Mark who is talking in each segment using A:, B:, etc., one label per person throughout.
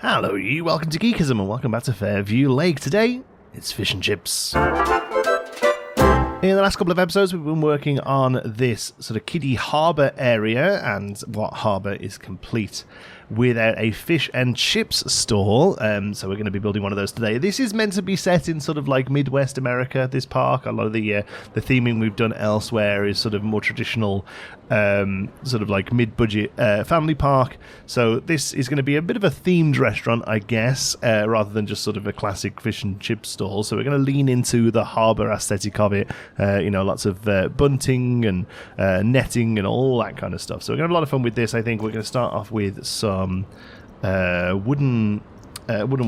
A: Hello you, welcome to Geekism and welcome back to Fairview Lake. Today, it's fish and chips. In the last couple of episodes, we've been working on this sort of kiddie harbour area, and what harbour is complete without a fish and chips stall. So we're going to be building one of those today. This is meant to be set in sort of like Midwest America, this park. A lot of the theming we've done elsewhere is sort of more traditional, sort of like mid-budget family park. So this is going to be a bit of a themed restaurant, I guess, rather than just sort of a classic fish and chip stall. So we're going to lean into the harbour aesthetic of it. Lots of bunting and netting and all that kind of stuff. So we're going to have a lot of fun with this. I think we're going to start off with some wooden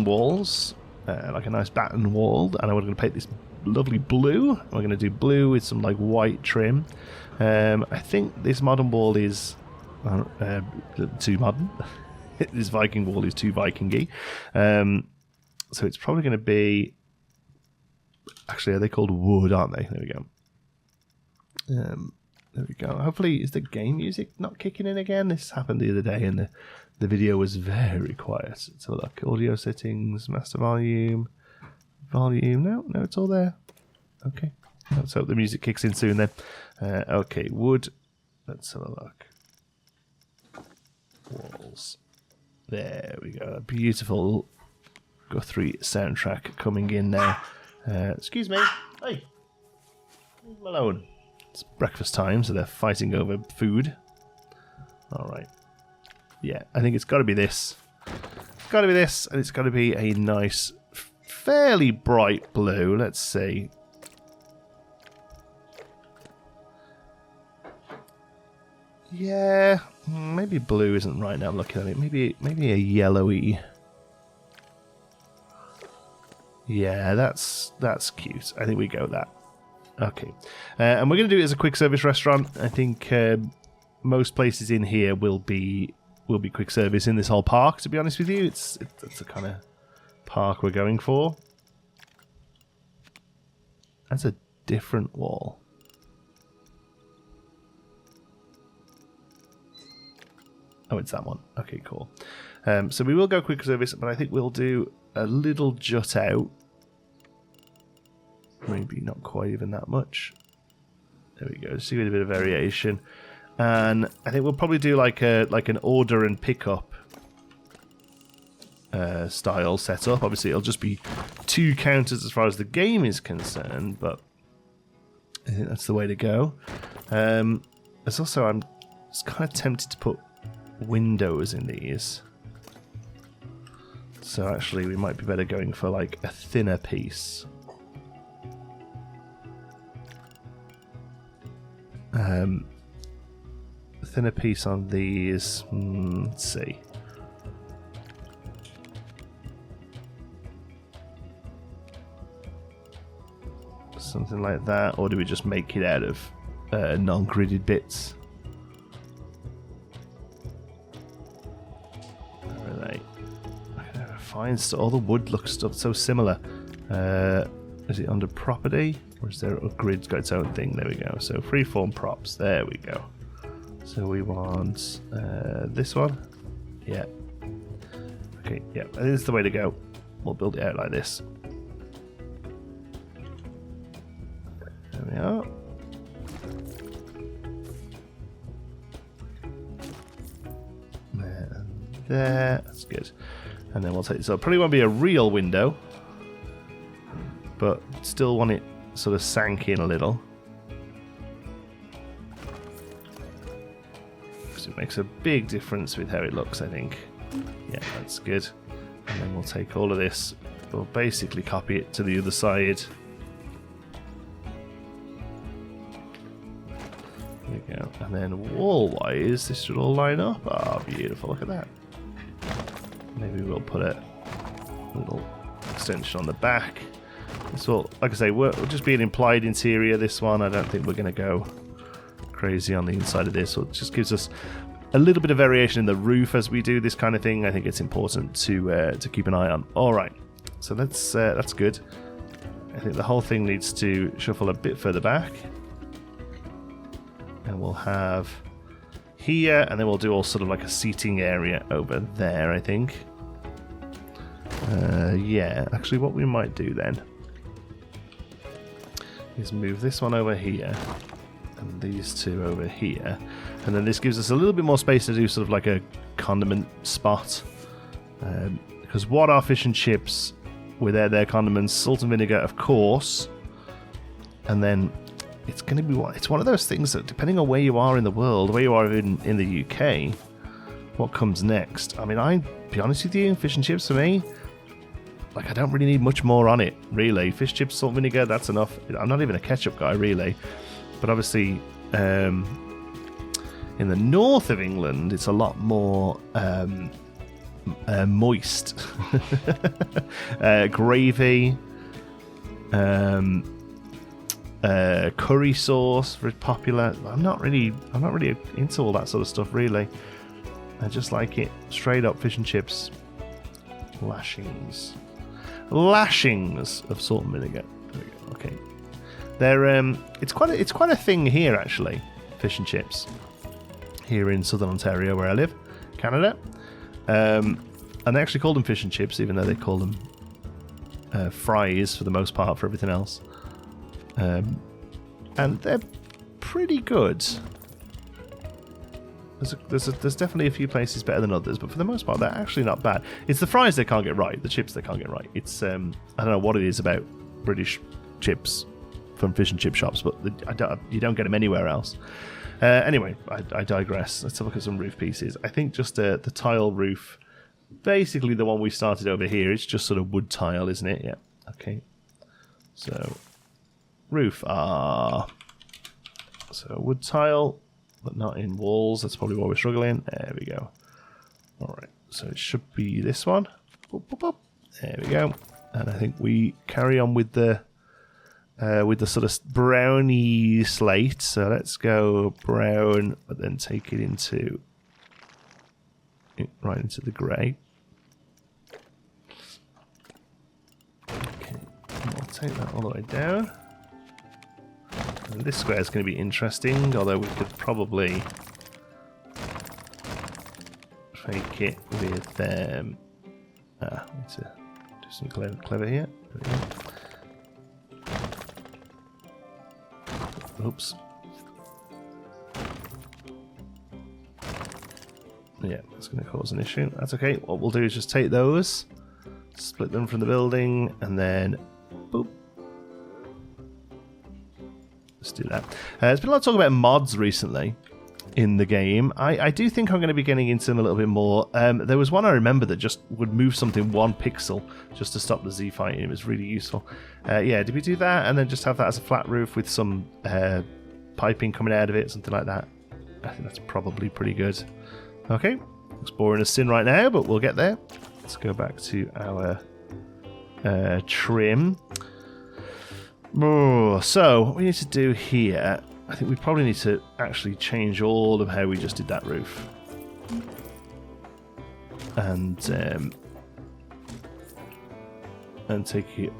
A: walls, like a nice batten wall, and we're going to paint this lovely blue. We're going to do blue with some like white trim. I think this modern wall is too modern. This Viking wall is too Viking-y. So it's probably going to be... Actually, are they called wood, aren't they? There we go. There we go. Hopefully, is the game music not kicking in again? This happened the other day and the video was very quiet. So look, audio settings, master volume. No, it's all there. Okay. Let's hope the music kicks in soon then. Okay, wood. Let's have a look. Walls. There we go. Beautiful Guthrie soundtrack coming in now. Excuse me. Hey. Leave them alone. It's breakfast time, so they're fighting over food. Alright. Yeah, I think it's got to be this. It's got to be this, and it's got to be a nice, fairly bright blue. Let's see. Yeah, maybe blue isn't right now. I'm looking at it. Maybe a yellowy. Yeah, that's cute. I think we go with that. Okay, and we're going to do it as a quick service restaurant. I think most places in here will be quick service in this whole park. To be honest with you, it's the kind of park we're going for. That's a different wall. Oh, it's that one. Okay, cool. So we will go quick service, but I think we'll do a little jut out. Maybe not quite even that much. There we go. Just give it a bit of variation. And I think we'll probably do like an order and pickup style setup. Obviously, it'll just be 2 counters as far as the game is concerned, but I think that's the way to go. There's also, I'm just kind of tempted to put windows in these. So actually, we might be better going for like a thinner piece. Thinner piece on these. Let's see. Something like that, or do we just make it out of non-gridded bits? Where are they? Fine, so all the wood looks so similar. Is it under property? Or is there a grid's got its own thing? There we go. So freeform props. There we go. So we want this one. Yeah. Okay, yeah. This is the way to go. We'll build it out like this. There we are. And there. That's good. And then we'll take this. So it probably won't be a real window, but still want it sort of sank in a little. Because it makes a big difference with how it looks, I think. Yeah, that's good. And then we'll take all of this. We'll basically copy it to the other side. There we go. And then wall-wise, this should all line up. Ah, oh, beautiful. Look at that. Maybe we'll put a little extension on the back. This will, like I say, will just be an implied interior, this one. I don't think we're going to go crazy on the inside of this. So it just gives us a little bit of variation in the roof as we do this kind of thing. I think it's important to keep an eye on. All right, so that's good. I think the whole thing needs to shuffle a bit further back. And we'll have here, and then we'll do all sort of like a seating area over there, I think. Yeah, actually what we might do then is move this one over here and these two over here, and then this gives us a little bit more space to do sort of like a condiment spot, because what are fish and chips without their condiments? Salt and vinegar, of course, and then it's going to be it's one of those things that, depending on where you are in the world, where you are in the UK, what comes next. I mean, I'll be honest with you, fish and chips for me, like, I don't really need much more on it, really. Fish, chips, salt, vinegar, that's enough. I'm not even a ketchup guy, really. But obviously, in the north of England, it's a lot more moist. Gravy, curry sauce, very popular. I'm not really into all that sort of stuff, really. I just like it straight up fish and chips. Lashings of salt and vinegar. There we go. Okay, they're it's quite a thing here, actually. Fish and chips here in southern Ontario, where I live, Canada. And they actually call them fish and chips, even though they call them fries for the most part for everything else. And they're pretty good. There's definitely a few places better than others, but for the most part, they're actually not bad. It's the fries they can't get right, the chips they can't get right. It's I don't know what it is about British chips from fish and chip shops, but you don't get them anywhere else. Anyway, I digress. Let's have a look at some roof pieces. I think just the tile roof, basically the one we started over here, it's just sort of wood tile, isn't it? Yeah. Okay. So roof so wood tile, but not in walls. That's probably why we're struggling. There we go. All right, so it should be this one. Boop, boop, boop. There we go. And I think we carry on with the sort of browny slate. So let's go brown, but then take it right into the grey. Okay, I'll take that all the way down. And this square is going to be interesting, although we could probably fake it with need to do some clever here. There we go. Oops. Yeah, that's going to cause an issue. That's okay. What we'll do is just take those, split them from the building, and then boop. Let's do that. There's been a lot of talk about mods recently in the game. I do think I'm going to be getting into them a little bit more. There was one I remember that just would move something 1 pixel just to stop the Z fighting. It was really useful. Yeah, did we do that? And then just have that as a flat roof with some piping coming out of it, something like that. I think that's probably pretty good. Okay, looks boring as sin right now, but we'll get there. Let's go back to our trim. Oh, so what we need to do here, I think we probably need to actually change all of how we just did that roof. And take it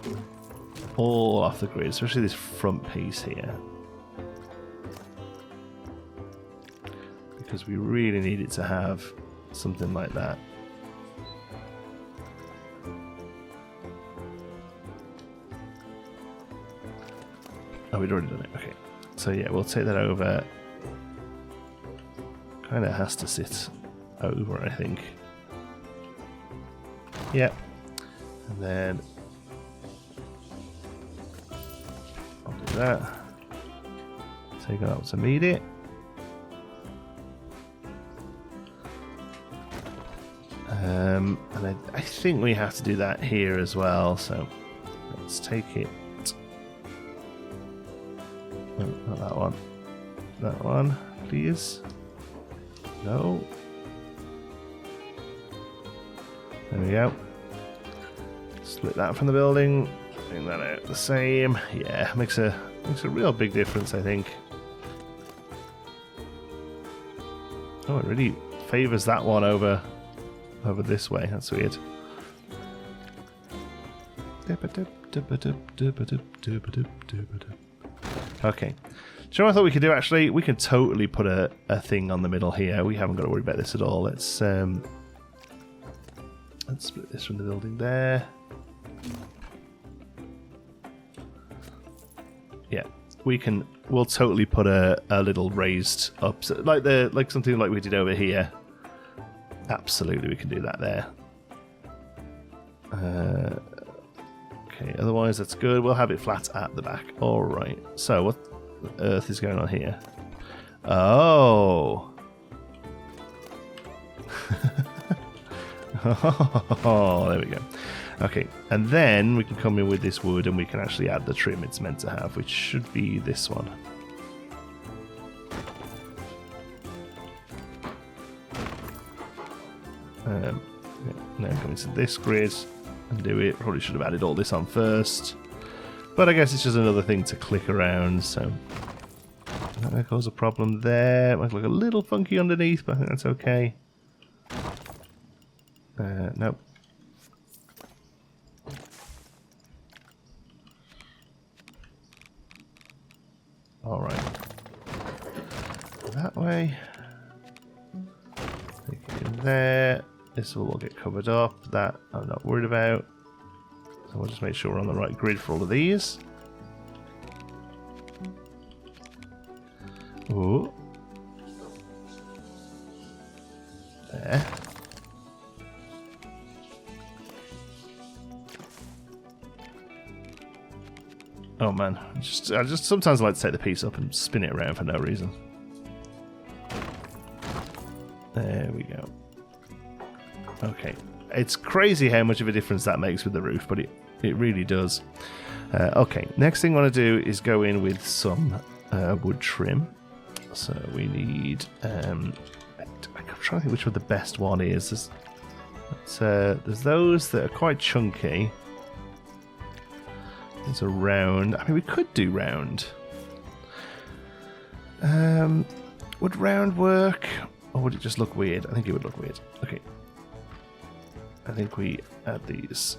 A: all off the grid, especially this front piece here. Because we really need it to have something like that. Oh, we'd already done it. Okay. So yeah, we'll take that over. Kind of has to sit over, I think. Yep. And then I'll do that. Take it out to meet it. And I think we have to do that here as well. So let's take it. No, not that one. That one, please. No. There we go. Split that from the building. Bring that out the same. Yeah, makes a real big difference, I think. Oh, it really favours that one over this way. That's weird. Okay. Do you know what I thought we could do, actually? We can totally put a thing on the middle here. We haven't got to worry about this at all. Let's Let's split this from the building there. Yeah, we'll totally put a little raised up, like something like we did over here. Absolutely, we can do that there. Okay, otherwise that's good. We'll have it flat at the back. All right. So what on earth is going on here? Oh. Oh, there we go. Okay, and then we can come in with this wood and we can actually add the trim it's meant to have, which should be this one. Now come into this grid and do it. Probably should have added all this on first, but I guess it's just another thing to click around, so that might cause a problem there. It might look a little funky underneath, but I think that's okay. Nope. Alright. That way. Take it in there. This will all get covered up. That I'm not worried about. So we'll just make sure we're on the right grid for all of these. Ooh. There. Oh man, I just sometimes like to take the piece up and spin it around for no reason. There we go. Okay, it's crazy how much of a difference that makes with the roof, but it really does. Okay, next thing I want to do is go in with some wood trim. So we need. I'm trying to think which one the best one is. There's those that are quite chunky. There's a round. I mean, we could do round. Would round work? Or would it just look weird? I think it would look weird. Okay. I think we add these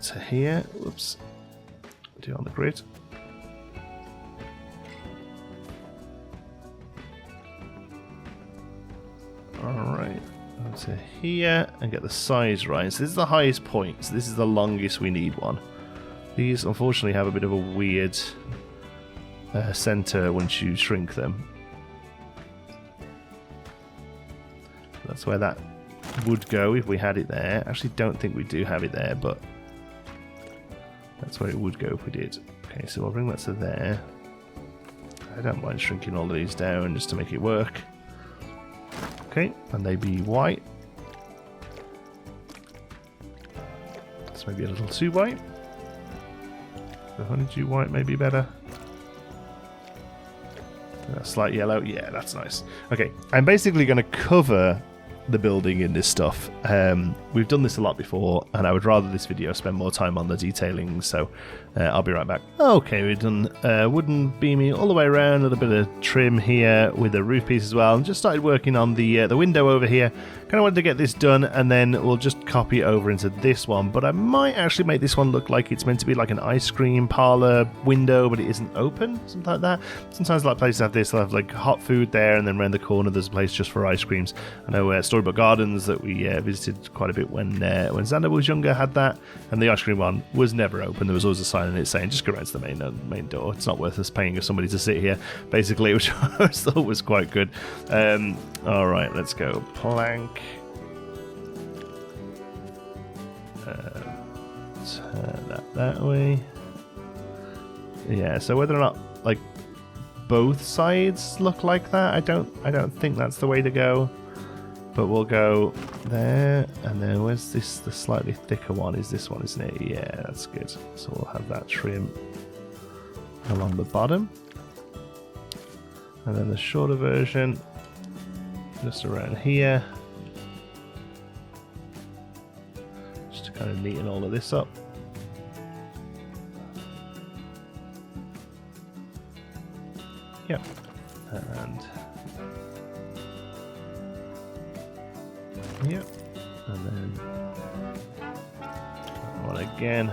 A: to here. Whoops. Do it on the grid. Alright. To here and get the size right. So this is the highest point. So this is the longest we need one. These unfortunately have a bit of a weird center once you shrink them. That's where that would go if we had it there. Actually, don't think we do have it there, but that's where it would go if we did. Okay, so I'll bring that to there. I don't mind shrinking all of these down just to make it work. Okay, and they be white. That's maybe a little too white. The honeydew white may be better. A slight yellow. Yeah, that's nice. Okay, I'm basically going to cover the building in this stuff. We've done this a lot before, and I would rather this video spend more time on the detailing, so I'll be right back. Okay, we've done wooden beaming all the way around, a little bit of trim here with the roof piece as well, and just started working on the window over here. Kind of wanted to get this done, and then we'll just copy it over into this one, but I might actually make this one look like it's meant to be like an ice cream parlor window, but it isn't open, something like that. Sometimes like places have this, they'll have like hot food there, and then around the corner there's a place just for ice creams. I know Storybook Gardens that we visited quite a bit when Xander was younger had that, and the ice cream one was never open. There was always a sign on it saying just go around to the main door. It's not worth us paying somebody to sit here, basically, which I thought was quite good. All right, let's go plank. Turn that way. Yeah. So whether or not like both sides look like that, I don't think that's the way to go. But we'll go there, and then where's this? The slightly thicker one is this one, isn't it? Yeah, that's good. So we'll have that trim along the bottom, and then the shorter version just around here, just to kind of neaten all of this up. Yep, and yep, and then one again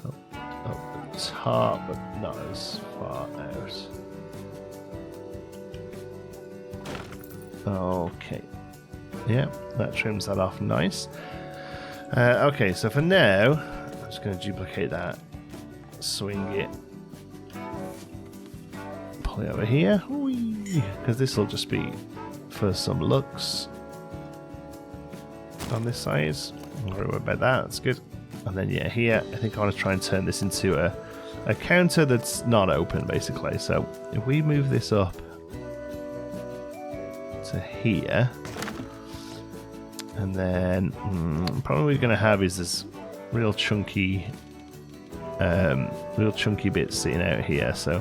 A: up the top, but not as far out. Okay, Yeah, that trims that off nice. Okay, so for now, I'm just going to duplicate that, swing it, pull it over here, because this will just be for some looks on this side. Don't worry about that, that's good. And then yeah, here, I think I want to try and turn this into a counter that's not open, basically. So if we move this up to here, and then probably what we're going to have is this real chunky bit sitting out here. So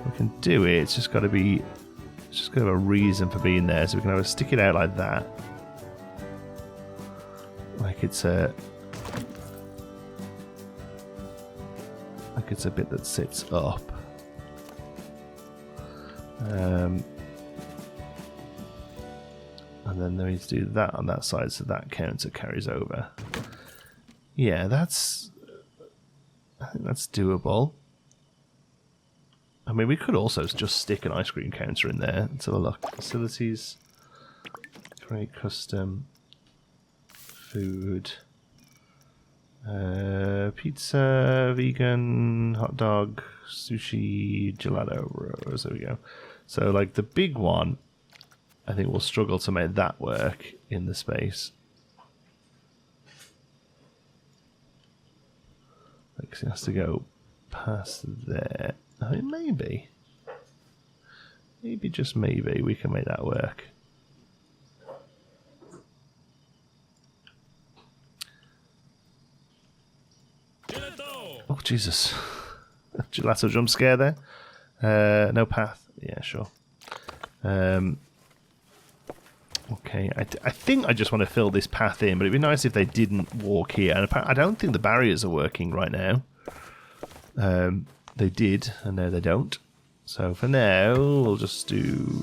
A: we can do it. It's just got to be, it's just got to have a reason for being there. So we can have to stick it out like that, like it's a bit that sits up. And then we need to do that on that side, so that counter carries over. Yeah, I think that's doable. I mean, we could also just stick an ice cream counter in there. Let's have a look. Facilities, create custom, food, pizza, vegan, hot dog, sushi, gelato, rose. There we go. So, like, the big one, I think we'll struggle to make that work in the space. Like, it has to go past there. I mean, maybe just maybe we can make that work. Oh, Jesus. Gelato jump scare there. No path. Yeah, sure. Okay, I think I just want to fill this path in, but it'd be nice if they didn't walk here. And I don't think the barriers are working right now. They did, and now they don't. So for now, we'll just do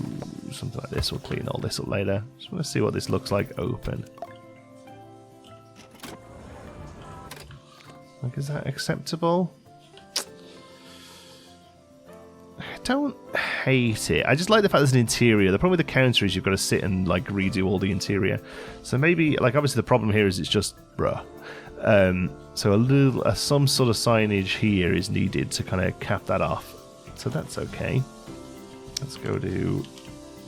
A: something like this. We'll clean all this up later. Just want to see what this looks like open. Like, is that acceptable? I don't hate it. I just like the fact there's an interior. The problem with the counter is you've got to sit and like redo all the interior. So maybe, like, obviously the problem here is it's just bruh. So some sort of signage here is needed to kind of cap that off. So that's okay. Let's go to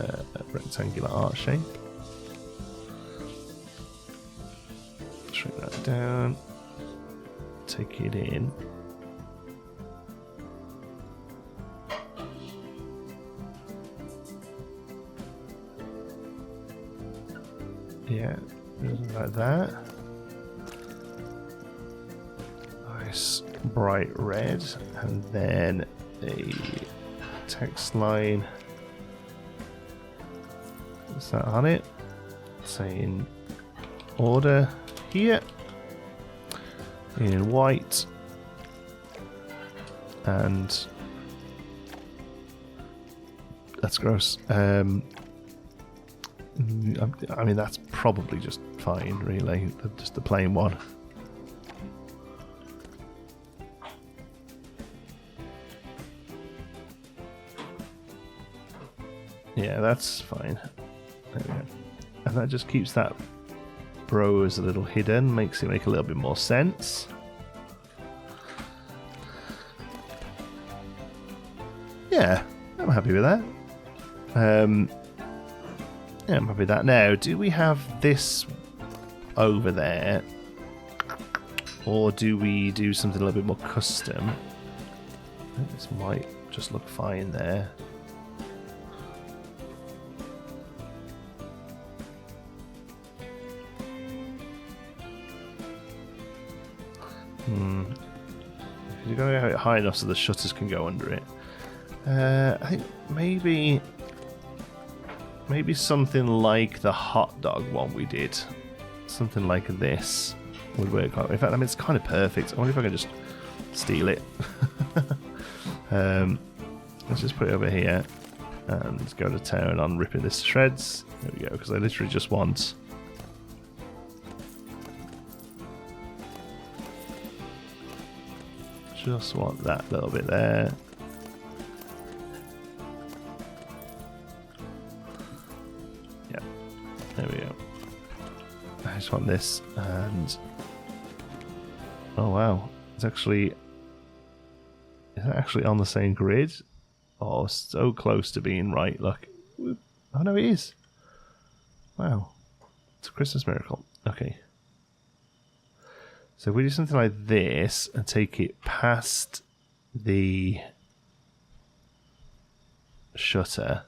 A: a rectangular art shape. Shrink that down. Take it in. Yeah, like that. Nice bright red, and then a text line. What's that on it? Saying order here in white, and that's gross. I mean, that's probably just fine, really. Just the plain one. Yeah, that's fine. There we go. And that just keeps that brose a little hidden, makes it make a little bit more sense. Yeah, I'm happy with that. Yeah, I'm happy with that. Now, do we have this over there? Or do we do something a little bit more custom? I think this might just look fine there. You've got to have it high enough so the shutters can go under it. I think maybe something like the hot dog one we did. Something like this would work. In fact, I mean, it's kind of perfect. I wonder if I can just steal it. Let's just put it over here and go to town on ripping this to shreds. There we go, because I literally just want... Just want that little bit there. Yeah, there we go. just want this, and oh wow, it's actually, is it actually on the same grid? Oh, so close to being right. Look, oh no, it is. Wow, it's a Christmas miracle. Okay, so if we do something like this and take it past the shutter.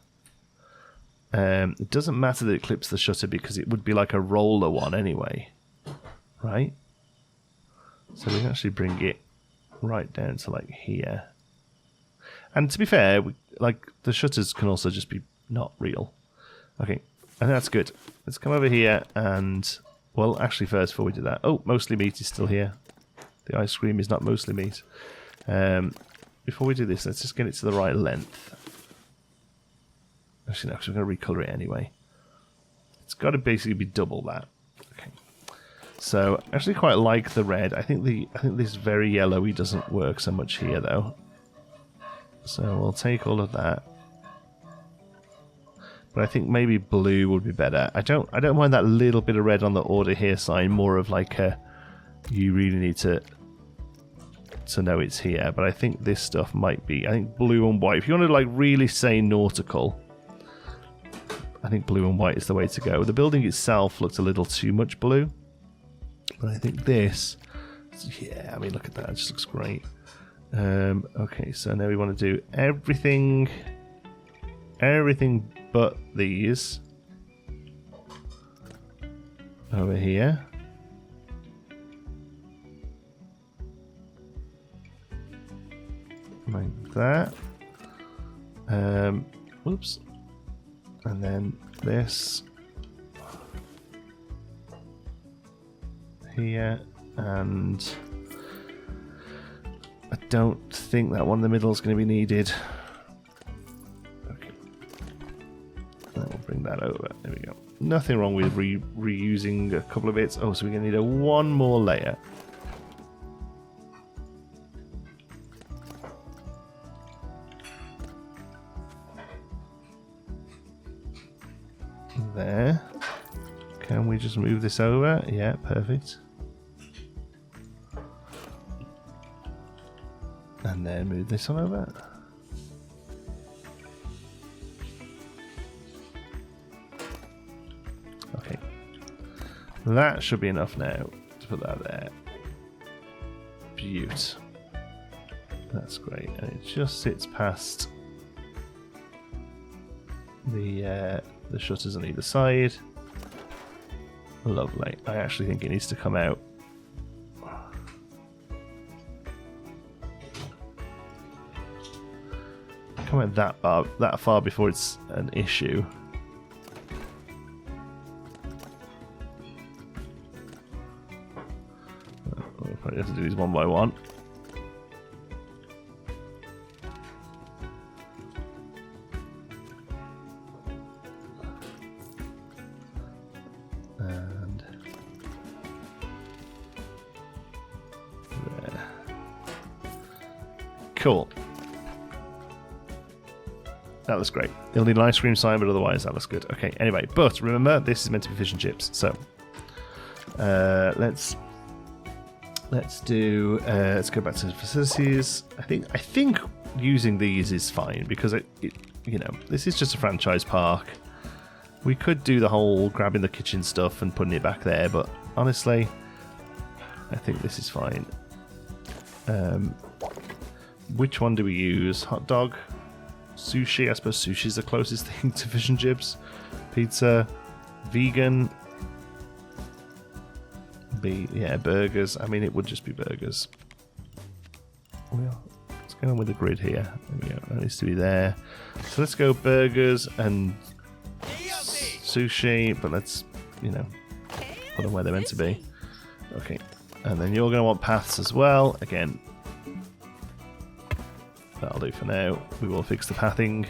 A: It doesn't matter that it clips the shutter because it would be like a roller one anyway, right? So we can actually bring it right down to like here. And to be fair, like the shutters can also just be not real. Okay, and that's good. Let's come over here and, well, actually first before we do that, oh, mostly meat is still here. The ice cream is not mostly meat. Before we do this, let's just get it to the right length. Actually, no, because we're going to recolor it anyway. It's got to basically be double that. Okay. So, I actually quite like the red. I think this very yellowy doesn't work so much here, though. So we'll take all of that. But I think maybe blue would be better. I don't mind that little bit of red on the order here sign. More of like a, you really need to know it's here. But I think this stuff might be. I think blue and white. If you want to like really say nautical, I think blue and white is the way to go. The building itself looks a little too much blue, but I think this, yeah, I mean, look at that, it just looks great. Okay, so now we want to do everything but these over here. Like that. Whoops. And then this here, and I don't think that one in the middle is going to be needed. Okay, we'll bring that over. There we go. Nothing wrong with reusing a couple of bits. Oh, so we're going to need one more layer. There. Can we just move this over? Yeah, perfect. And then move this one over. Okay. That should be enough now to put that there. Beaut. That's great. And it just sits past the shutters on either side. Lovely. I actually think it needs to come out. Come out that far before it's an issue. We'll probably have to do these one by one. Cool. That looks great. It'll need an ice cream sign, but otherwise that looks good. Okay, anyway, but remember, this is meant to be fish and chips. So let's go back to the facilities. I think using these is fine because it you know, this is just a franchise park. We could do the whole grabbing the kitchen stuff and putting it back there, but honestly, I think this is fine. Which one do we use? Hot dog? Sushi? I suppose sushi is the closest thing to fish and chips. Pizza? Vegan? Yeah, burgers. I mean, it would just be burgers. Well, let's go on with the grid here. There we go. That needs to be there. So let's go burgers and sushi, but let's, you know, put them where they're meant to be. Okay. And then you're going to want paths as well. Again, that'll do for now. We will fix the pathing.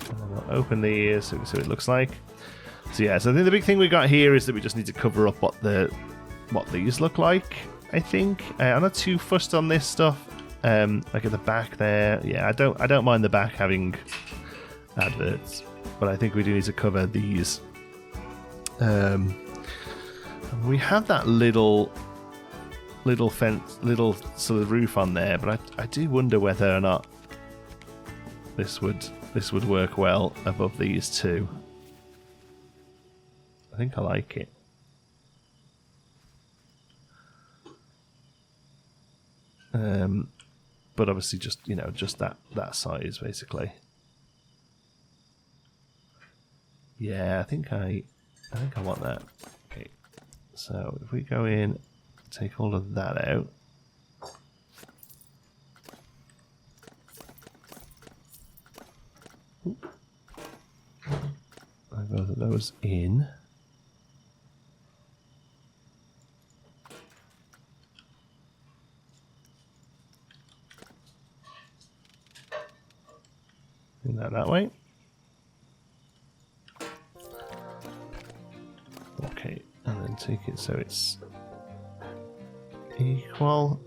A: And then we'll open these so we can see what it looks like. So yeah, so I think the big thing we got here is that we just need to cover up what these look like, I think. I'm not too fussed on this stuff. Like at the back there. Yeah, I don't mind the back having adverts, but I think we do need to cover these We have that little fence, little sort of roof on there, but I do wonder whether or not this would work well above these two. I think I like it. But obviously just, you know, just that size basically. Yeah, I think I want that. Okay. So if we go in, take all of that out. I go those in. Do that way. Okay, and then take it so it's equal.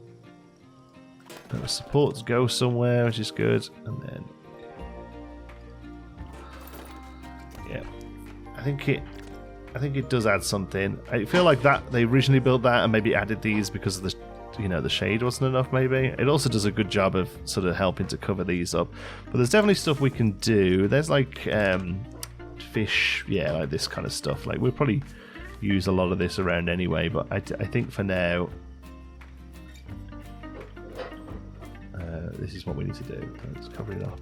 A: The supports go somewhere, which is good, and then yeah, I think it does add something. I feel like that they originally built that and maybe added these because of the, you know, the shade wasn't enough. Maybe it also does a good job of sort of helping to cover these up. But there's definitely stuff we can do. There's like fish, yeah, like this kind of stuff. Like we'll probably use a lot of this around anyway. But I think for now, this is what we need to do. Let's cover it up.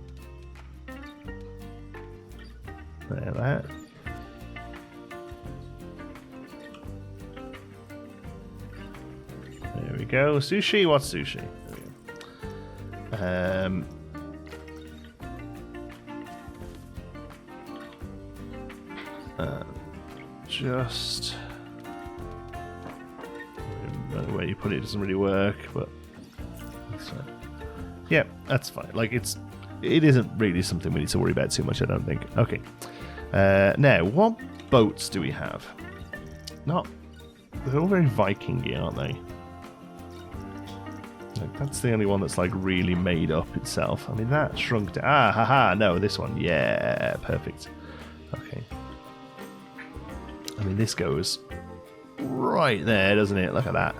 A: There, that. There we go. Sushi? What's sushi? There we go. Just... I don't know where you put it, doesn't really work, but... That's fine. Yeah, that's fine. Like, it isn't really something we need to worry about too much, I don't think. Okay. Now, what boats do we have? They're all very Viking-y, aren't they? Like, that's the only one that's like really made up itself. I mean, that shrunk down. Ah, haha, no, this one. Yeah, perfect. Okay. I mean, this goes right there, doesn't it? Look at that.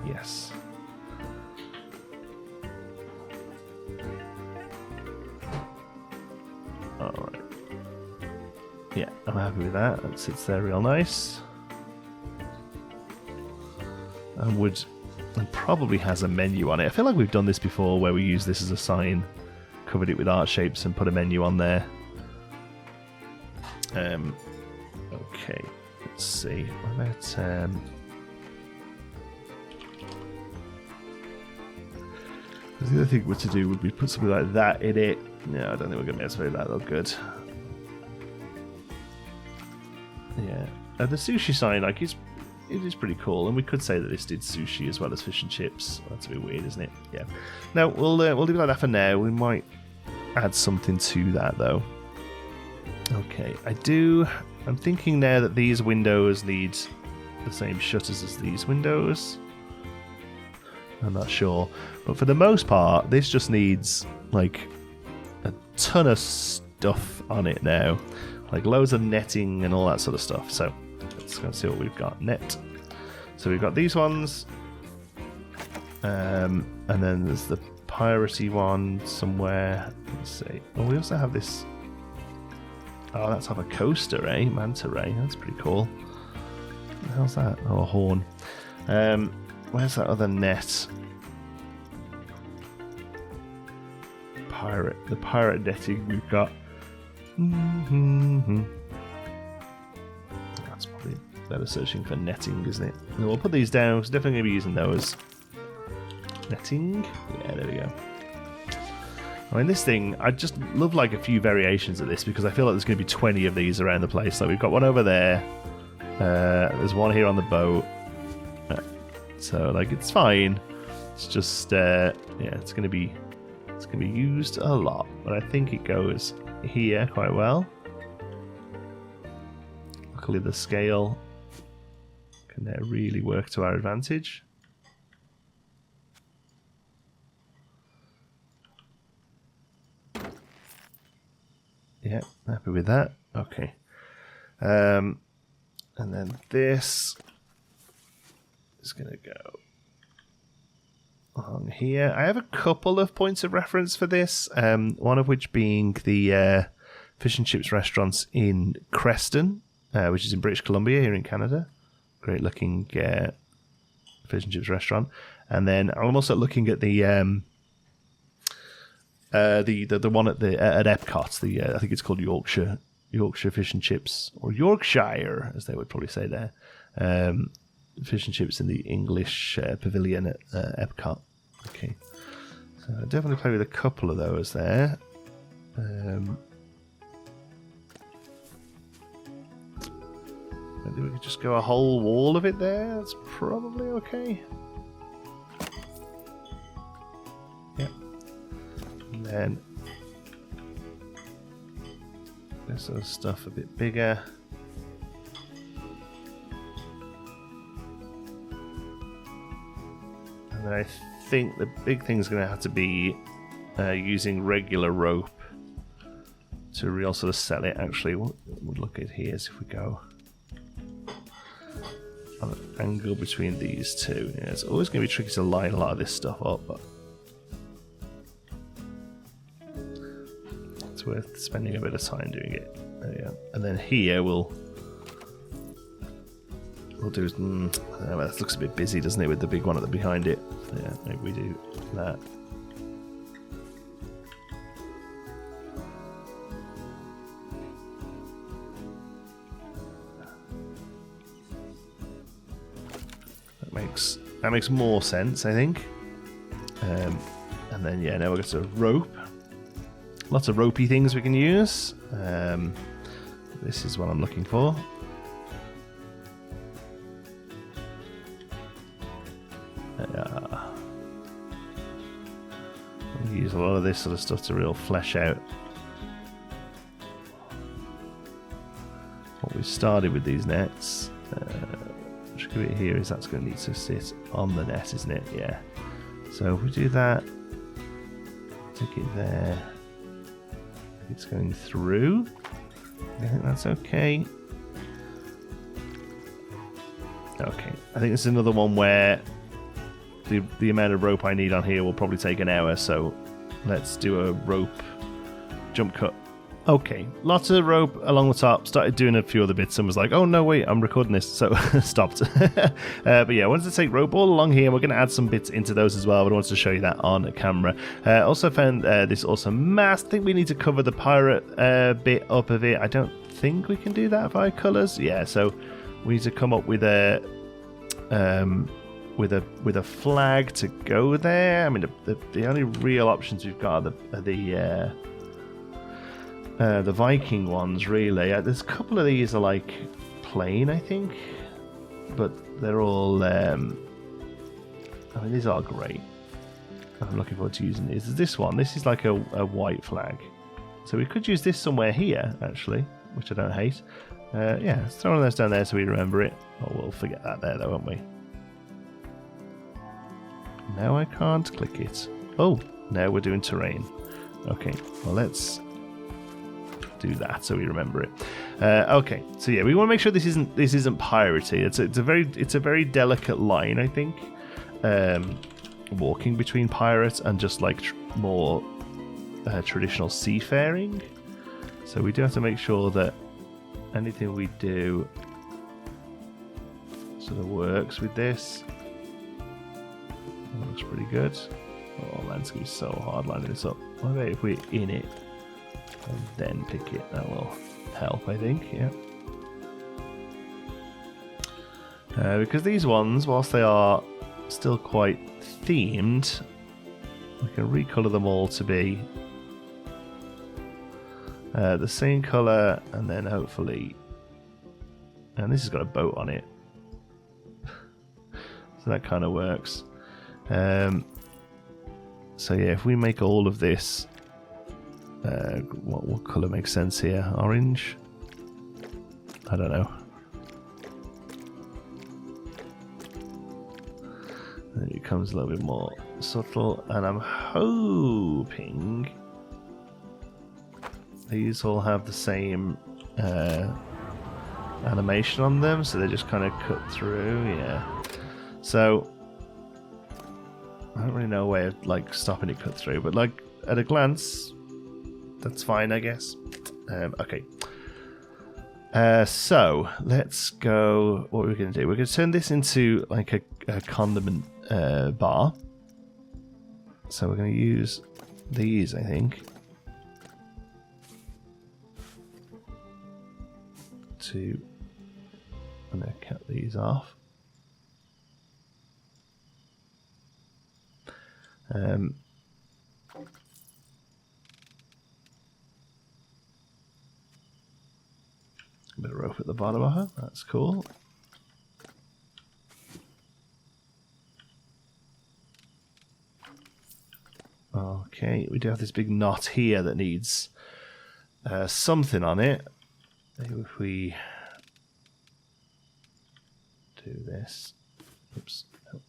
A: Yes. Alright. Yeah, I'm happy with that. That sits there real nice. And probably has a menu on it. I feel like we've done this before where we use this as a sign, covered it with art shapes and put a menu on there. Okay, let's see. What about the other thing to do would be put something like that in it. No, I don't think we're going to be able to make that look good. Yeah, the sushi sign, like, it is pretty cool, and we could say that this did sushi as well as fish and chips. That's a bit weird, isn't it? Yeah. No, we'll leave it like that for now. We might add something to that though. Okay, I'm thinking now that these windows need the same shutters as these windows. I'm not sure, but for the most part, this just needs like a ton of stuff on it now, like loads of netting and all that sort of stuff. So let's go see what we've got. Net. So we've got these ones, and then there's the piratey one somewhere. Let's see. Oh, we also have this. Oh, that's off a coaster, eh? Manta ray. That's pretty cool. What the hell's that? Oh, a horn. Where's that other net? The pirate netting we've got. That's probably better searching for netting, isn't it? And we'll put these down. We're definitely going to be using those. Netting. Yeah, there we go. I mean, this thing, I just love like a few variations of this because I feel like there's going to be 20 of these around the place. So we've got one over there. There's one here on the boat. So like it's fine. It's just yeah, it's going to be used a lot, but I think it goes here quite well. Luckily, the scale can really work to our advantage. Yeah, happy with that. Okay. And then this is going to go on here. I have a couple of points of reference for this, one of which being the fish and chips restaurants in Creston, which is in British Columbia here in Canada. Great looking fish and chips restaurant. And then I'm also looking at the one at Epcot. I think it's called Yorkshire fish and chips, or Yorkshire as they would probably say there. Fish and chips in the English pavilion at Epcot. Okay, so I definitely play with a couple of those there. Maybe we could just go a whole wall of it there. That's probably okay. Yeah. And then this sort of stuff a bit bigger. And then I think the big thing is going to have to be using regular rope to real sort of sell it. Actually, what we'll look at here is if we go on an angle between these two. Yeah, it's always going to be tricky to line a lot of this stuff up, but it's worth spending a bit of time doing it. There we go. And then here we'll do. I don't know, that looks a bit busy, doesn't it, with the big one at the behind it? Yeah, maybe we do that. That makes more sense, I think. And then yeah, now we've got a rope. Lots of ropey things we can use. This is what I'm looking for. I'll use a lot of this sort of stuff to real flesh out what we started with these nets. Which bit here is that's going to need to sit on the net, isn't it? Yeah. So if we do that, stick it there. It's going through. I think that's okay. Okay. I think this is another one where the amount of rope I need on here will probably take an hour, so let's do a rope jump cut. Okay, lots of rope along the top. Started doing a few other bits and was like, oh no, wait, I'm recording this, so stopped. But yeah, I wanted to take rope all along here. We're going to add some bits into those as well, but I wanted to show you that on camera. Also found this awesome mast. I think we need to cover the pirate bit up of it. I don't think we can do that via colours. Yeah, so we need to come up with a flag to go there. I mean, the only real options we've got are the Viking ones, really. There's a couple of these are like plain, I think, but they're all. I mean, these are great. I'm looking forward to using these. There's this one. This is like a white flag, so we could use this somewhere here, actually, which I don't hate. Yeah, let's throw one of those down there so we remember it. Oh, we'll forget that there, though, won't we? Now I can't click it. Oh, now we're doing terrain. Okay, well, let's do that so we remember it. Okay, so yeah, we want to make sure this isn't piratey. It's a very delicate line, I think. Walking between pirates and just like more traditional seafaring. So we do have to make sure that anything we do sort of works with this. That looks pretty good. Oh man, it's going to be so hard lining this up. What about if we're in it and then pick it? That will help, I think, yeah. Because these ones, whilst they are still quite themed, we can recolour them all to be the same colour, and then hopefully, and this has got a boat on it, so that kind of works. So yeah, if we make all of this, what colour makes sense here? Orange? I don't know. Then it becomes a little bit more subtle, and I'm hoping these all have the same animation on them, so they just kind of cut through. Yeah. So I don't really know a way of like stopping it cut through, but like at a glance, that's fine, I guess. Okay. So let's go. What we're going to do? We're going to turn this into like a condiment bar. So we're going to use these, I think, to. I'm going to cut these off. A bit of rope at the bottom of her. That's cool. Okay, we do have this big knot here that needs something on it. Maybe if we do this. Oops. No.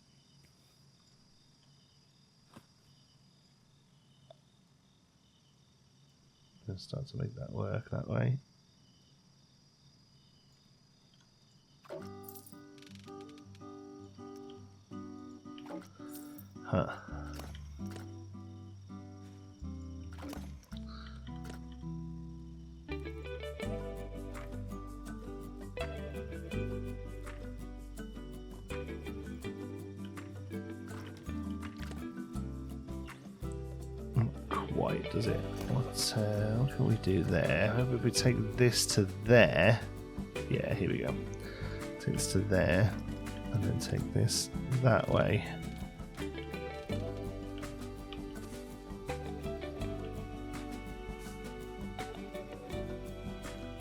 A: Let's start to make that work that way. Huh. Quite, does it? What can we do there? How about we take this to there? Yeah, here we go. Take this to there, and then take this that way.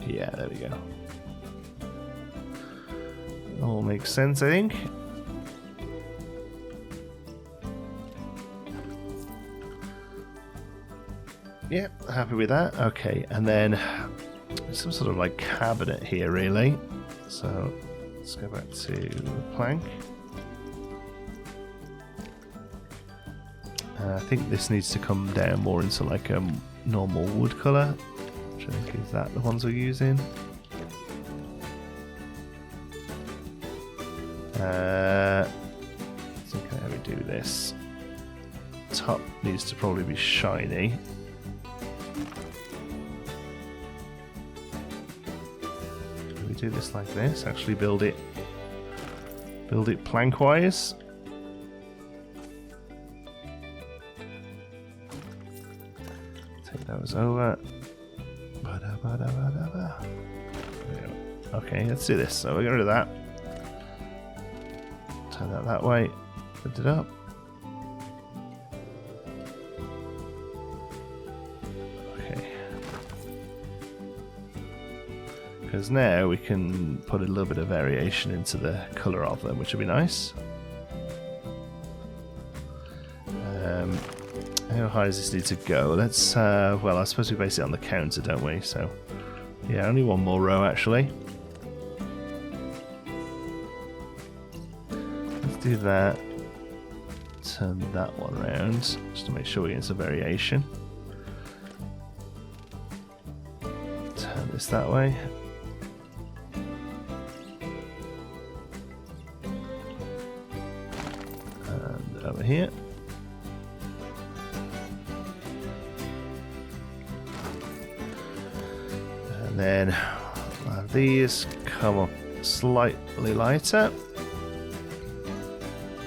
A: Yeah, there we go. All makes sense, I think. Yeah, happy with that. Okay, and then some sort of like cabinet here, really. So let's go back to the plank. I think this needs to come down more into like a normal wood colour, which I think is that the ones we're using. So how we do this? Top needs to probably be shiny. Do this like this, actually build it plankwise. Take those over. Okay, let's do this. So we're going to do that. Turn that way. Lift it up. Because now we can put a little bit of variation into the colour of them, which would be nice. How high does this need to go? Let's, well, I suppose we base it on the counter, don't we? So, yeah, only one more row, actually. Let's do that. Turn that one around, just to make sure we get some variation. Turn this that way. Over here. And then I'll have these come up slightly lighter.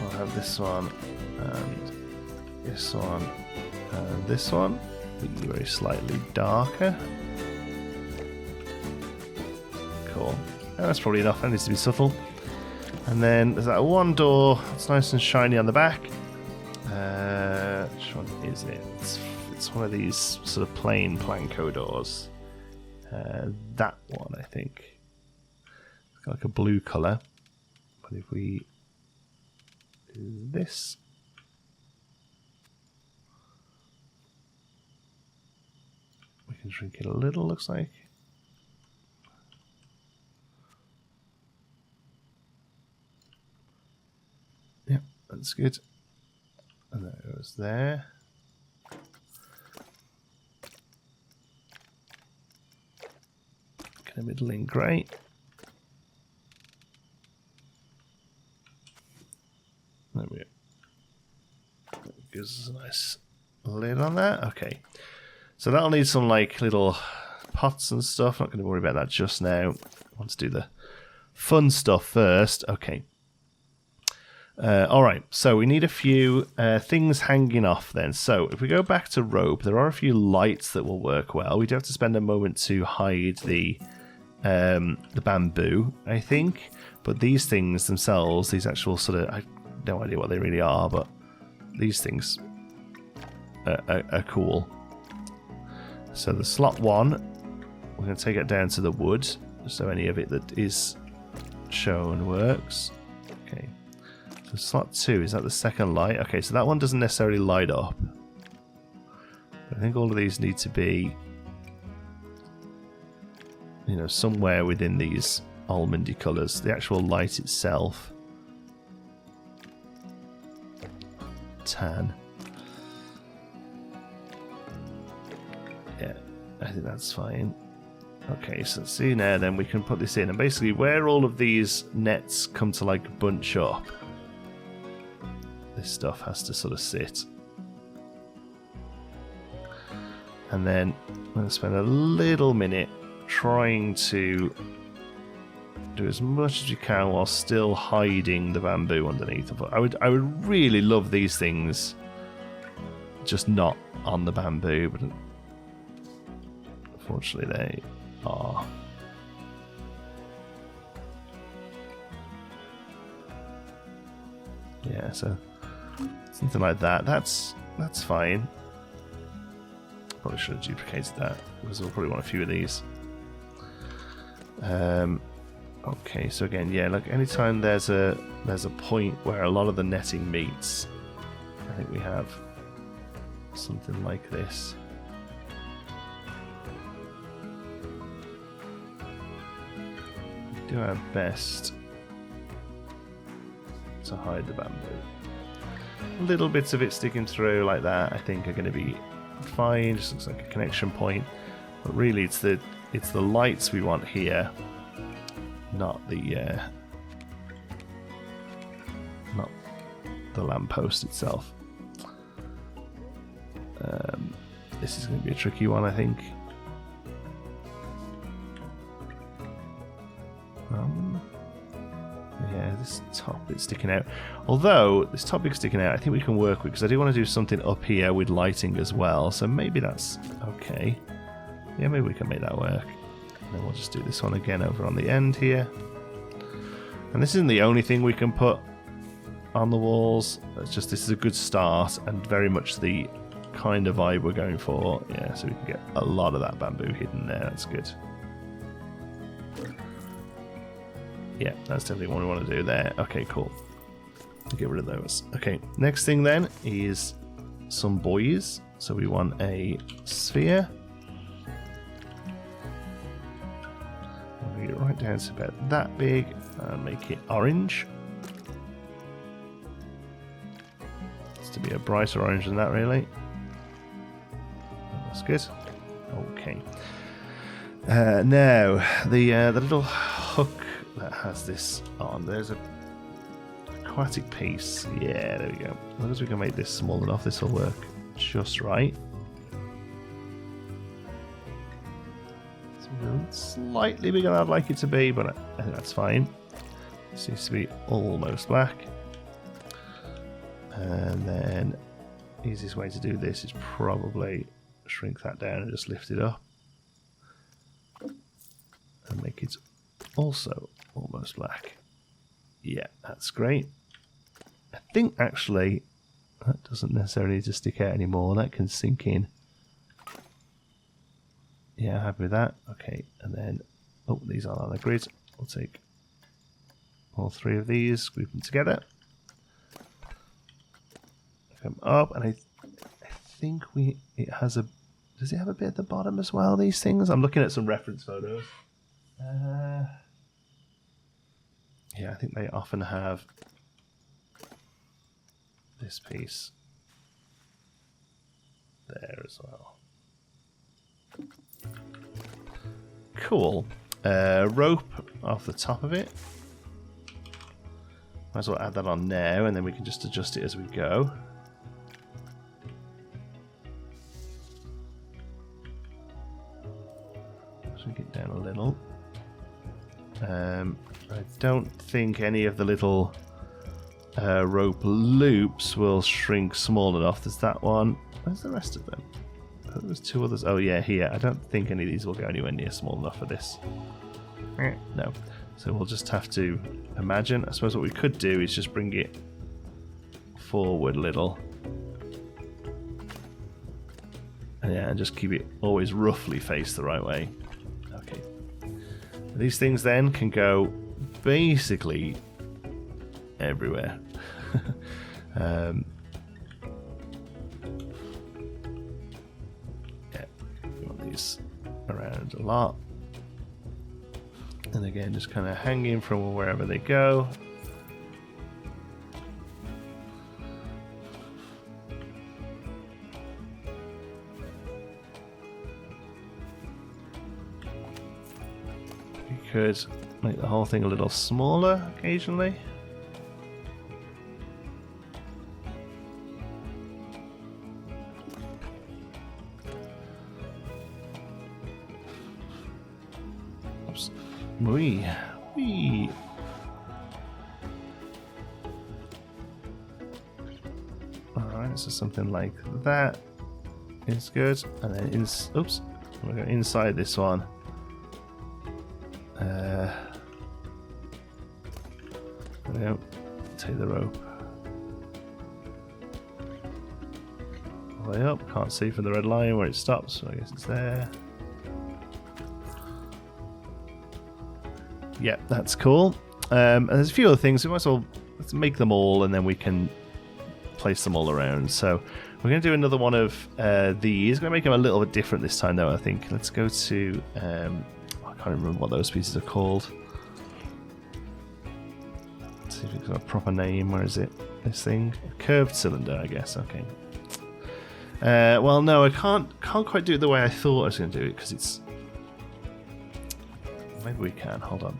A: I'll have this one and this one and this one be very slightly darker. Cool. And that's probably enough. That needs to be subtle. And then there's that one door. It's nice and shiny on the back. Which one is it? It's one of these sort of plain Planco doors. That one, I think. It's got like a blue colour. But if we do this, we can shrink it a little, looks like. Yeah, that's good. And that goes there. Kind of middling grey. There we go. That gives us a nice lid on that. Okay. So that'll need some like little pots and stuff. Not going to worry about that just now. I want to do the fun stuff first. Okay. Alright, so we need a few things hanging off then. So if we go back to rope, there are a few lights that will work well. We do have to spend a moment to hide the bamboo, I think. But these things themselves, these actual sort of, I have no idea what they really are, but these things are cool. So the slot 1, we're going to take it down to the wood, so any of it that is shown works. Okay. So slot 2, is that the second light? Okay, so that one doesn't necessarily light up. I think all of these need to be, you know, somewhere within these almondy colours. The actual light itself, tan. Yeah, I think that's fine. Okay, so let's see now then we can put this in, and basically where all of these nets come to like bunch up, this stuff has to sort of sit. And then I'm going to spend a little minute trying to do as much as you can while still hiding the bamboo underneath. I would really love these things just not on the bamboo, but unfortunately they are. Yeah, so something like that. That's fine. Probably should have duplicated that because we'll probably want a few of these. Okay, so again, yeah, like anytime there's a point where a lot of the netting meets, I think we have something like this. We do our best to hide the bamboo. Little bits of it sticking through like that, I think, are going to be fine. Just looks like a connection point, but really it's the lights we want here, not the lamppost itself. This is going to be a tricky one, I think. Yeah, this top bit's sticking out. Although this top bit's sticking out, I think we can work with, because I do want to do something up here with lighting as well. So maybe that's okay. Yeah, maybe we can make that work. And then we'll just do this one again over on the end here. And this isn't the only thing we can put on the walls. It's just this is a good start and very much the kind of vibe we're going for. Yeah, so we can get a lot of that bamboo hidden there. That's good. Yeah, that's definitely what we want to do there. Okay, cool. Get rid of those. Okay, next thing then is some buoys. So we want a sphere. We'll get it right down to about that big and make it orange. It's to be a brighter orange than that, really. That's good. Okay. Now, the little hook that has this on, there's a aquatic piece. Yeah, there we go. As long as we can make this small enough, this will work just right. It's slightly bigger than I'd like it to be, but I think that's fine. It seems to be almost black. And then the easiest way to do this is probably shrink that down and just lift it up and make it also almost black. Yeah, that's great. I think actually that doesn't necessarily need to stick out anymore. That can sink in. Yeah, happy with that. Okay, and then these aren't on the grid. We'll take all three of these, group them together, come up, and I think it has a. Does it have a bit at the bottom as well? These things. I'm looking at some reference photos. Yeah, I think they often have this piece there as well. Cool. Rope off the top of it. Might as well add that on now, and then we can just adjust it as we go. Shrink it down a little. I don't think any of the little rope loops will shrink small enough. There's that one. Where's the rest of them? I thought there was 2 others. Oh yeah, here. I don't think any of these will go anywhere near small enough for this. No. So we'll just have to imagine. I suppose what we could do is just bring it forward a little. Yeah, and just keep it always roughly faced the right way. Okay. These things then can go basically everywhere. Yeah, we want these around a lot. And again, just kind of hanging from wherever they go. We could make the whole thing a little smaller occasionally. Oops. Wee. Alright, so something like that is good. And then, oops, we'll go inside this one. There we go. Take the rope. All the way up. Can't see from the red line where it stops, so I guess it's there. Yep, that's cool. And there's a few other things. We might as well let's make them all, and then we can place them all around. So we're going to do another one of these. Going to make them a little bit different this time, though. I think. Let's go to. I can't remember what those pieces are called. Let's see if it's got a proper name. Where is it? This thing? A curved cylinder, I guess. Okay. Well, no, I can't quite do it the way I thought I was going to do it because it's. Maybe we can. Hold on.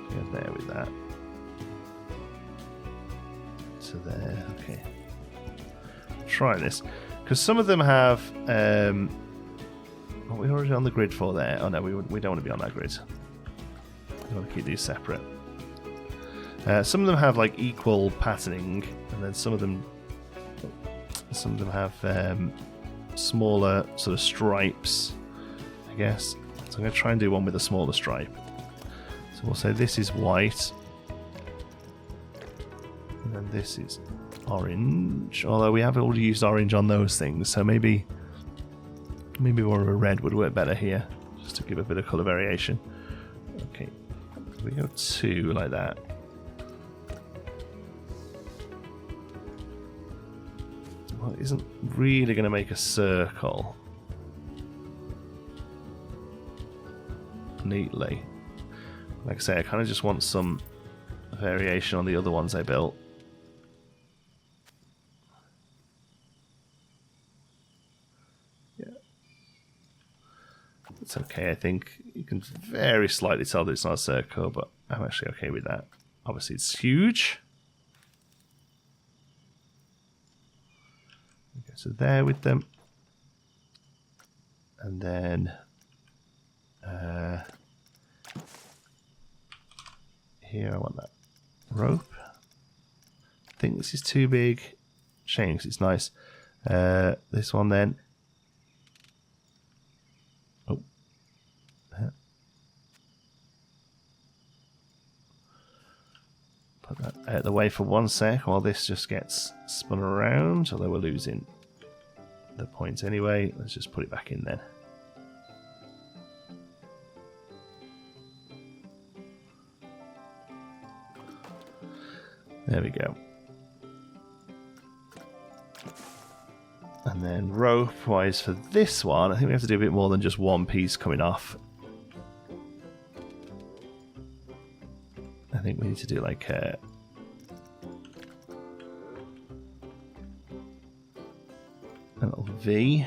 A: Go there with that. To there. Okay. Try this because some of them have. What are we already on the grid for there? Oh no, we don't want to be on that grid. We want to keep these separate. Some of them have like equal patterning, and then some of them have smaller sort of stripes, I guess. So I'm going to try and do one with a smaller stripe. So we'll say this is white, and then this is orange. Although we have already used orange on those things, so maybe more of a red would work better here, just to give a bit of colour variation. Okay, we go 2 like that. Well, it isn't really going to make a circle neatly. Like I say, I kind of just want some variation on the other ones I built. Yeah. It's okay, I think. You can very slightly tell that it's not a circle, but I'm actually okay with that. Obviously, it's huge. Okay, so there with them. And then here I want that rope. I think this is too big. Shame, because it's nice. This one then. Oh. Put that out of the way for 1 sec while this just gets spun around, although we're losing the point anyway. Let's just put it back in then. There we go. And then rope-wise for this one, I think we have to do a bit more than just one piece coming off. I think we need to do like a little V.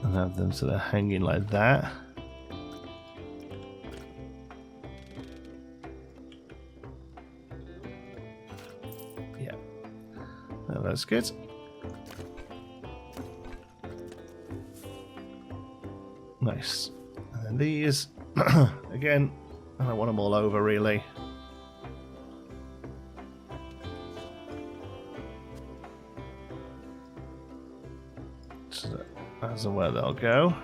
A: and have them sort of hanging like that. Yeah, oh, that's good. Nice. And then these, again, I don't want them all over really. So that's where they'll go.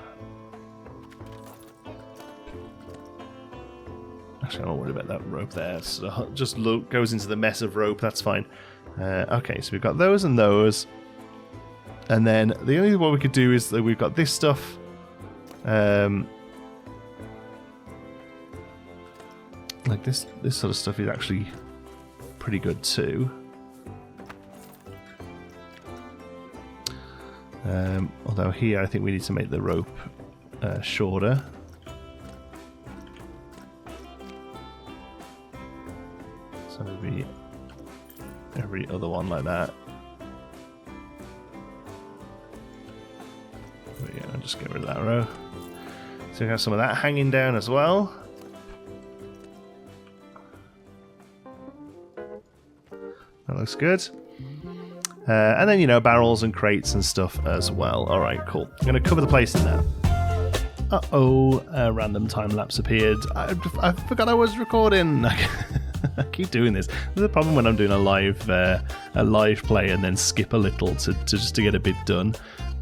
A: Actually, I'm not worried about that rope there. So just goes into the mess of rope, that's fine. Okay, so we've got those and those. And then the only one we could do is that we've got this stuff. Like this sort of stuff is actually pretty good too. Although here I think we need to make the rope shorter. So maybe every other one like that. There we go, I'll just get rid of that row. So we have some of that hanging down as well. That looks good. And then, you know, barrels and crates and stuff as well. Alright, cool. I'm going to cover the place in now. Uh-oh, a random time lapse appeared. I forgot I was recording. I keep doing this. There's a problem when I'm doing a live play and then skip a little to just to get a bit done.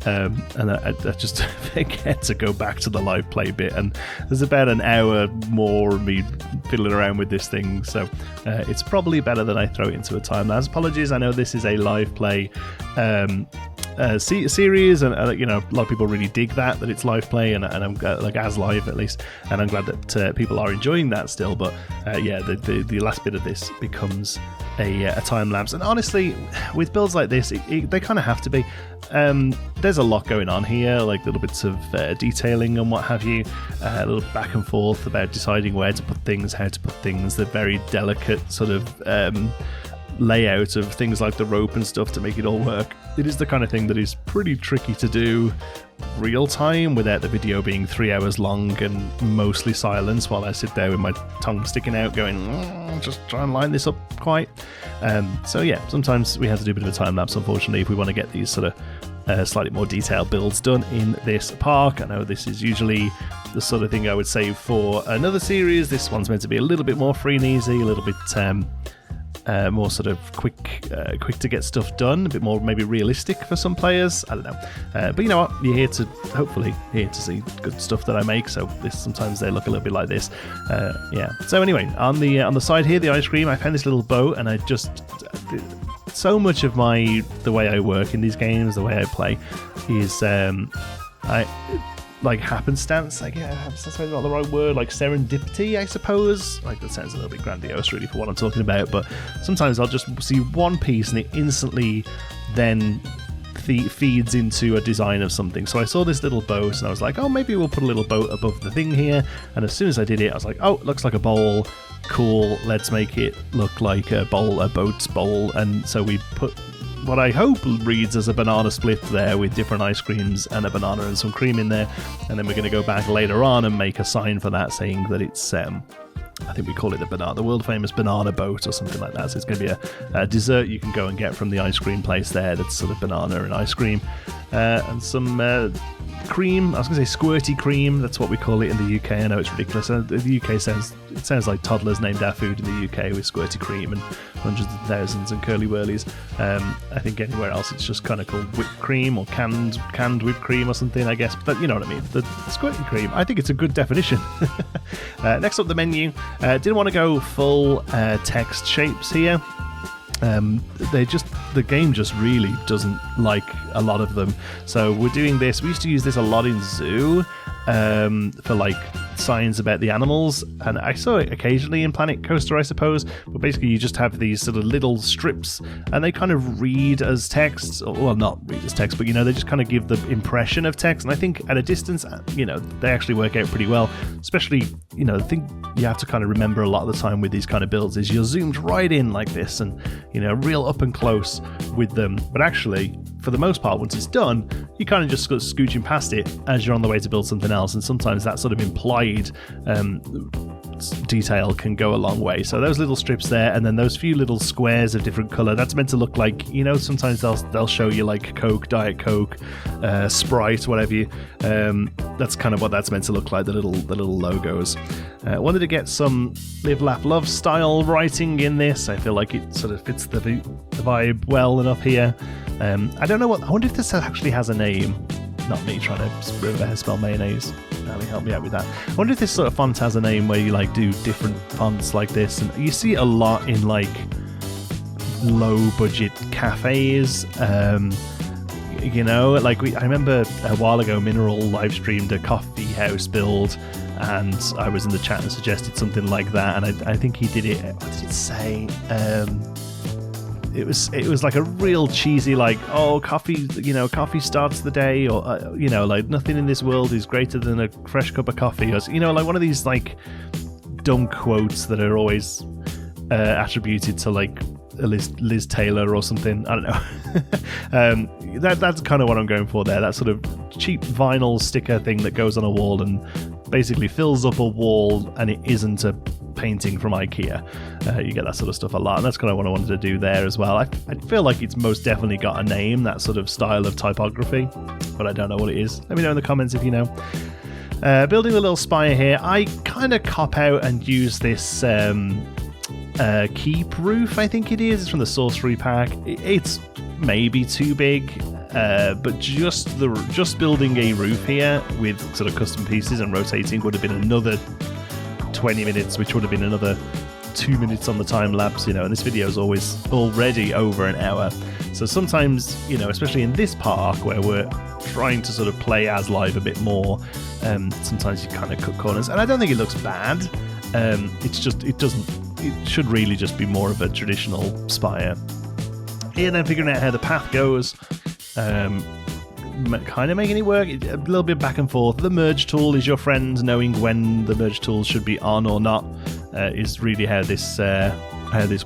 A: And I just forget to go back to the live play bit, and there's about an hour more of me fiddling around with this thing, so it's probably better that I throw it into a time lapse. Apologies, I know this is a live play series, and you know, a lot of people really dig that it's live play, and I'm like as live at least, and I'm glad that people are enjoying that still. But yeah, the last bit of this becomes a time lapse, and honestly, with builds like this, they kind of have to be. There's a lot going on here, like little bits of detailing and what have you, a little back and forth about deciding where to put things, how to put things, the very delicate sort of layout of things like the rope and stuff to make it all work. It is the kind of thing that is pretty tricky to do real time without the video being 3 hours long and mostly silence while I sit there with my tongue sticking out going, just try and line this up quite. So yeah, sometimes we have to do a bit of a time lapse, unfortunately, if we want to get these sort of slightly more detailed builds done in this park. I know this is usually the sort of thing I would save for another series. This one's meant to be a little bit more free and easy, a little bit more sort of quick to get stuff done, a bit more maybe realistic for some players. I don't know, but you know what? You're here to hopefully see good stuff that I make. So sometimes they look a little bit like this. Yeah. So anyway, on the side here, the ice cream, I found this little boat, and I just so much of the way I work in these games, the way I play, is like happenstance. Like, yeah, happenstance is not the right word. Like serendipity, I suppose. Like, that sounds a little bit grandiose, really, for what I'm talking about. But sometimes I'll just see one piece, and it instantly then feeds into a design of something. So I saw this little boat, and I was like, oh, maybe we'll put a little boat above the thing here. And as soon as I did it, I was like, oh, it looks like a bowl. Cool. Let's make it look like a boat's bowl. And so we put what I hope reads as a banana split there with different ice creams and a banana and some cream in there, and then we're going to go back later on and make a sign for that saying that it's I think we call it the world famous banana boat or something like that. So it's going to be a dessert you can go and get from the ice cream place there that's sort of banana and ice cream, and some cream. I was going to say squirty cream. That's what we call it in the UK. I know it's ridiculous. The UK sounds like toddlers named our food in the UK with squirty cream and hundreds of thousands and curly whirlies. I think anywhere else it's just kind of called whipped cream or canned whipped cream or something, I guess. But you know what I mean. The squirty cream. I think it's a good definition. Next up, the menu. Didn't want to go full text shapes here. The game just really doesn't like a lot of them. So we're doing this. We used to use this a lot in Zoo for like signs about the animals, and I saw it occasionally in Planet Coaster, I suppose. But basically, you just have these sort of little strips, and they kind of read as text, or well, not read as text, but you know, they just kind of give the impression of text. And I think at a distance, you know, they actually work out pretty well. Especially, you know, the thing you have to kind of remember a lot of the time with these kind of builds is you're zoomed right in like this, and you know, real up and close with them. But actually, for the most part, once it's done, you kind of just scooching past it as you're on the way to build something else, and sometimes that sort of implied detail can go a long way. So those little strips there, and then those few little squares of different colour, that's meant to look like, you know, sometimes they'll show you like Coke, Diet Coke, Sprite, whatever you. That's kind of what that's meant to look like, the little logos. Wanted to get some Live, Laugh, Love style writing in this. I feel like it sort of fits the vibe well enough here. I don't know I wonder if this actually has a name. Not me trying to remember how to spell mayonnaise. Ali, help me out with that. I wonder if this sort of font has a name where you like do different fonts like this, and you see it a lot in like low budget cafes. You know, like I remember a while ago, Mineral live streamed a coffee house build, and I was in the chat and suggested something like that, and I think he did it. What did it say? It was like a real cheesy, like, oh, coffee, you know, coffee starts the day, or you know, like nothing in this world is greater than a fresh cup of coffee, or, you know, like one of these like dumb quotes that are always attributed to like Liz Taylor or something. I don't know. That's kind of what I'm going for there. That sort of cheap vinyl sticker thing that goes on a wall and basically fills up a wall, and it isn't a painting from IKEA. You get that sort of stuff a lot, and that's kind of what I wanted to do there as well. I feel like it's most definitely got a name, that sort of style of typography, but I don't know what it is. Let me know in the comments if you know. Building a little spire here. I kind of cop out and use this keep roof, I think it is. It's from the Sorcery Pack. It's maybe too big, but just building a roof here with sort of custom pieces and rotating would have been another 20 minutes, which would have been another 2 minutes on the time lapse, you know, and this video is already over an hour. So sometimes, you know, especially in this park where we're trying to sort of play as live a bit more, sometimes you kind of cut corners, and I don't think it looks bad. It should really just be more of a traditional spire. Here then, figuring out how the path goes, kind of making it work, a little bit back and forth. The merge tool is your friend. Knowing when the merge tool should be on or not is really how this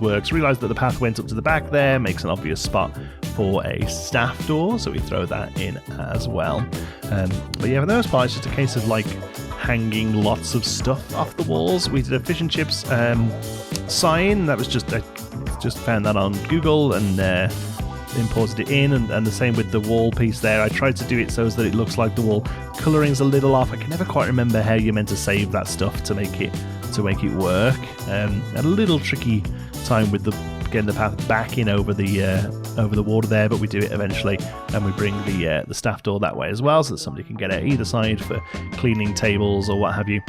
A: works. Realised that the path went up to the back there, makes an obvious spot for a staff door, so we throw that in as well. But yeah, for the most part, it's just a case of like hanging lots of stuff off the walls. We did a fish and chips sign. That was just I just found that on Google and imported it in, and the same with the wall piece there. I tried to do it so that it looks like the wall colouring's a little off. I can never quite remember how you're meant to save that stuff to make it work. Had a little tricky time with getting the path back in over the water there, but we do it eventually, and we bring the staff door that way as well, so that somebody can get out either side for cleaning tables or what have you.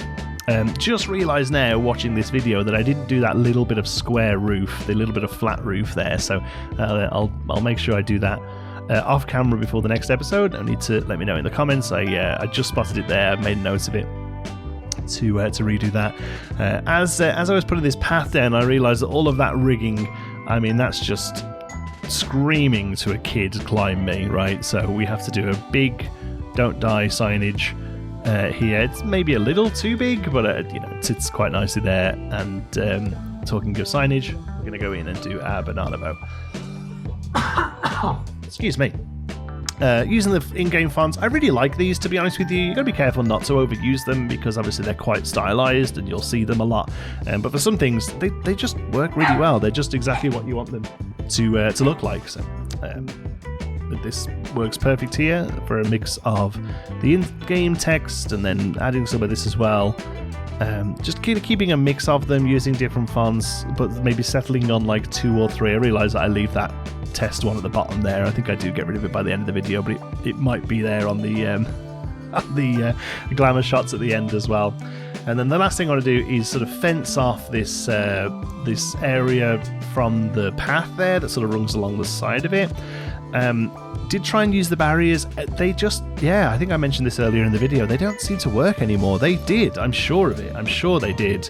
A: Just realised now, watching this video, that I didn't do that little bit of square roof, the little bit of flat roof there, so I'll make sure I do that off camera before the next episode. I need to let me know in the comments. I just spotted it there, I've made notes of it to redo that. As I was putting this path down, I realised that all of that rigging, I mean, that's just screaming to a kid, climb me, right? So we have to do a big don't die signage here. It's maybe a little too big, but you know, it sits quite nicely there. And talking of signage, we're going to go in and do our banana boat. Excuse me. Using the in-game fonts, I really like these, to be honest with you. You've got to be careful not to overuse them, because obviously they're quite stylized and you'll see them a lot. But for some things, they just work really well. They're just exactly what you want them to look like. So this works perfect here for a mix of the in-game text and then adding some of this as well. Just keeping a mix of them, using different fonts, but maybe settling on like 2 or 3. I realise that I leave that test one at the bottom there. I think I do get rid of it by the end of the video, but it might be there on the glamour shots at the end as well. And then the last thing I want to do is sort of fence off this area from the path there that sort of runs along the side of it. Did try and use the barriers. They just, I think I mentioned this earlier in the video, they don't seem to work anymore. They did, I'm sure of it. I'm sure they did.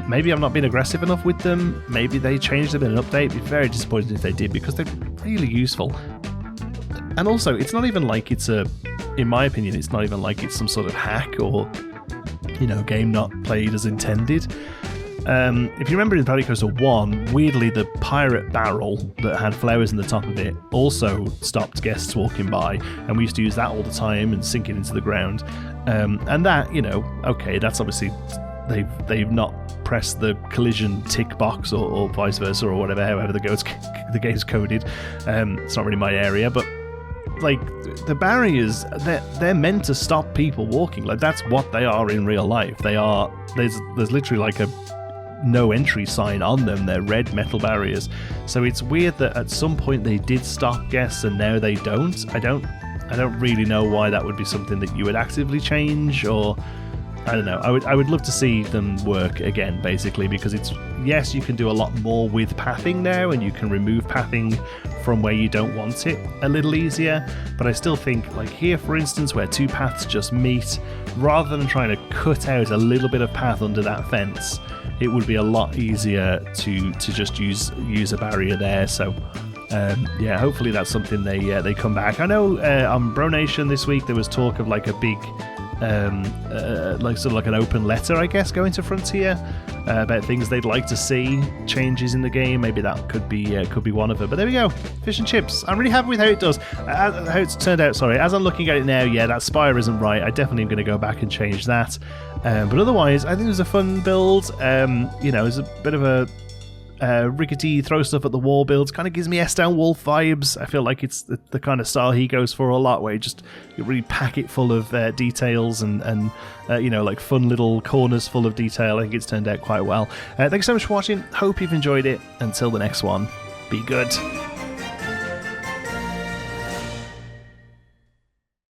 A: Maybe I'm not being aggressive enough with them. Maybe they changed them in an update. I'd be very disappointed if they did, because they're really useful. And also, it's not even like in my opinion, it's not even like it's some sort of hack or, you know, game not played as intended. if you remember in Rollercoaster 1, weirdly the pirate barrel that had flowers in the top of it also stopped guests walking by, and we used to use that all the time and sink it into the ground. And that, you know, okay, that's obviously they've not pressed the collision tick box or vice versa or whatever, however the game's coded. It's not really my area, but like the barriers, they're meant to stop people walking. Like that's what they are in real life. There's literally like a no entry sign on them. They're red metal barriers. So it's weird that at some point they did stop guests and now they don't. I don't really know why that would be something that you would actively change, or I don't know. I would love to see them work again, basically, because it's, yes, you can do a lot more with pathing now, and you can remove pathing from where you don't want it a little easier, but I still think, like here for instance, where two paths just meet, rather than trying to cut out a little bit of path under that fence, it would be a lot easier to just use a barrier there. So yeah, hopefully that's something they come back. I know on Bro Nation this week there was talk of like a big like sort of like an open letter, I guess, going to Frontier about things they'd like to see, changes in the game. Maybe that could be one of them. But there we go, fish and chips. I'm really happy with how it does, how it's turned out. Sorry, as I'm looking at it now, yeah, that spire isn't right. I definitely am going to go back and change that. But otherwise, I think it was a fun build. You know, it was a bit of a rickety throw stuff at the wall builds. Kind of gives me S-Down Wolf vibes. I feel like it's the kind of style he goes for a lot, where you really pack it full of details and you know, like fun little corners full of detail. I think it's turned out quite well. Thanks so much for watching. Hope you've enjoyed it. Until the next one, be good.